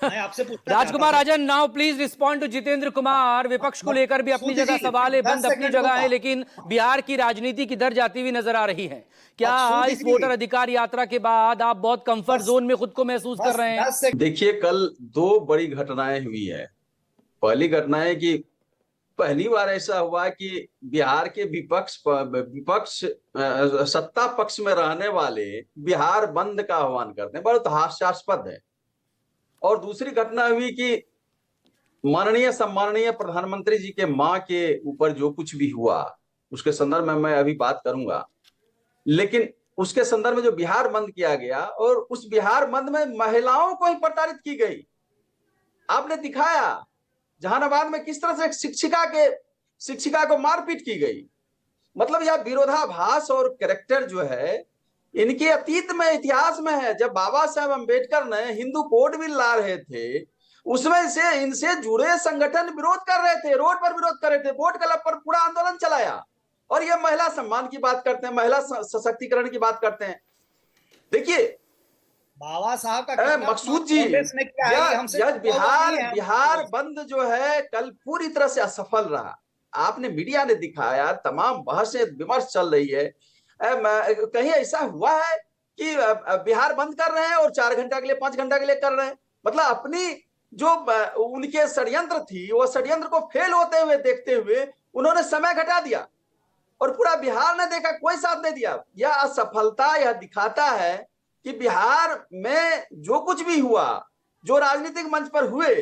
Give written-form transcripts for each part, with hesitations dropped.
मैं आपसे पूछना Rajkumar Rajan, now please respond to Jitendra Kumar. विपक्ष को लेकर भी अपनी जगह सवाल है, बंद अपनी जगह है, लेकिन बिहार की राजनीति किधर जाती हुई नजर आ रही है? क्या इस वोटर अधिकार यात्रा के बाद आप बहुत कंफर्ट जोन में खुद को महसूस कर रहे हैं? देखिए, कल दो बड़ी घटनाएं हुई है। पहली घटना है कि पहली बार ऐसा हुआ कि बिहार के विपक्ष सत्ता पक्ष में रहने वाले बिहार बंद का आह्वान करते हैं। बहुत हास्यास्पद है। और दूसरी घटना हुई कि माननीय सम्माननीय प्रधानमंत्री जी के मां के ऊपर जो कुछ भी हुआ उसके संदर्भ में मैं अभी बात करूंगा, लेकिन उसके संदर्भ में जो बिहार बंद किया गया और उस बिहार बंद में महिलाओं को ही प्रताड़ित की गई। आपने दिखाया जहानाबाद में किस तरह से एक शिक्षिका को मारपीट की गई। मतलब यह विरोधाभास और कैरेक्टर जो है इनके अतीत में, इतिहास में है। जब बाबा साहेब अम्बेडकर ने हिंदू कोड बिल ला रहे थे, उसमें से इनसे जुड़े संगठन विरोध कर रहे थे, रोड पर विरोध कर रहे थे, बोट क्लब पर पूरा आंदोलन चलाया। और ये महिला सम्मान की बात करते हैं, महिला सशक्तिकरण की बात करते हैं। देखिए बाबा साहब का मकसूद जी, बिहार बंद जो है कल पूरी तरह से असफल रहा। आपने, मीडिया ने दिखाया, तमाम बहसें विमर्श चल रही है। कहीं ऐसा हुआ है कि बिहार बंद कर रहे हैं और 4 घंटा के लिए, 5 घंटा के लिए कर रहे हैं? मतलब अपनी जो उनके षड्यंत्र थी, वो षड्यंत्र को फेल होते हुए देखते हुए उन्होंने समय घटा दिया और पूरा बिहार ने देखा, कोई साथ नहीं दिया। यह असफलता यह दिखाता है कि बिहार में जो कुछ भी हुआ, जो राजनीतिक मंच पर हुए,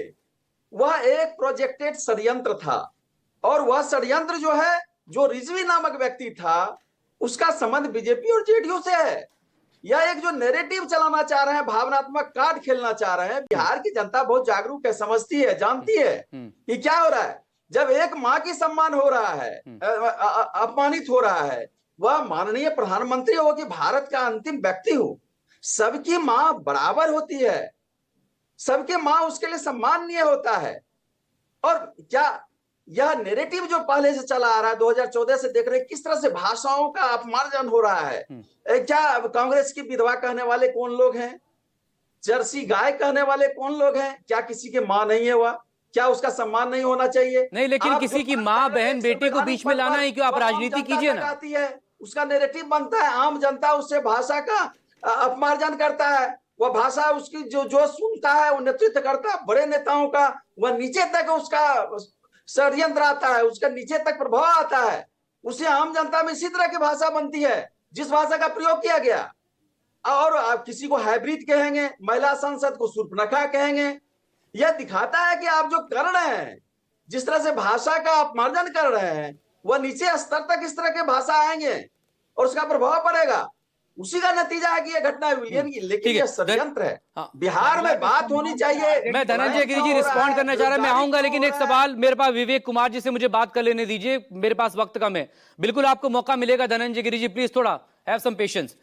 वह एक प्रोजेक्टेड षड्यंत्र था। और वह षड्यंत्र जो है, जो रिजवी नामक व्यक्ति था, उसका संबंध बीजेपी और जेडीयू से है। यह एक जो नैरेटिव चलाना चाह रहे हैं, भावनात्मक कार्ड खेलना चाह रहे हैं। बिहार की जनता बहुत जागरूक है, समझती है, जानती है कि क्या हो रहा है। जब एक मां की सम्मान हो रहा है, अपमानित हो रहा है, वह माननीय प्रधानमंत्री हो कि भारत का अंतिम व्यक्ति हो, सबकी मां बराबर होती है, सबके मां उसके लिए सम्माननीय होता है। और क्या यह नैरेटिव जो पहले से चला आ रहा है, 2014 से देख रहे हैं किस तरह से भाषाओं का अपमार्जन हो रहा है। क्या कांग्रेस की विधवा कहने वाले कौन लोग हैं? जर्सी गाय कहने वाले कौन लोग हैं? क्या किसी के मां नहीं है वह? क्या उसका सम्मान नहीं होना चाहिए? नहीं, लेकिन किसी की मां, बहन, बेटी को बीच में लाना है क्यों? आप राजनीति कीजिए ना। आती है, उसका नैरेटिव बनता है, आम जनता उससे भाषा का अपमार्जन करता है। वह भाषा उसकी जो सुनता है, वो नेतृत्व करता है बड़े नेताओं का, वह नीचे तक उसका षड्यंत्र आता है, उसका नीचे तक प्रभाव आता है। उसे आम जनता में इसी तरह की भाषा बनती है जिस भाषा का प्रयोग किया गया। और आप किसी को हाइब्रिड कहेंगे, महिला सांसद को शूर्पणखा कहेंगे। यह दिखाता है कि आप जो कर रहे हैं, जिस तरह से भाषा का अपमार्जन कर रहे हैं, वह नीचे स्तर तक इस तरह के भाषा आएंगे और उसका प्रभाव पड़ेगा। उसी का नतीजा है कि यह घटना हुई है। लेकिन यह षड्यंत्र है। बिहार में बात होनी चाहिए। मैं धनंजय गिरि जी रिस्पॉन्ड करना चाह रहा हूं, मैं आऊंगा, लेकिन एक सवाल मेरे पास विवेक कुमार जी से मुझे बात कर लेने दीजिए, मेरे पास वक्त कम है। बिल्कुल आपको मौका मिलेगा धनंजय गिरि जी, प्लीज थोड़ा हैव सम पेशेंस।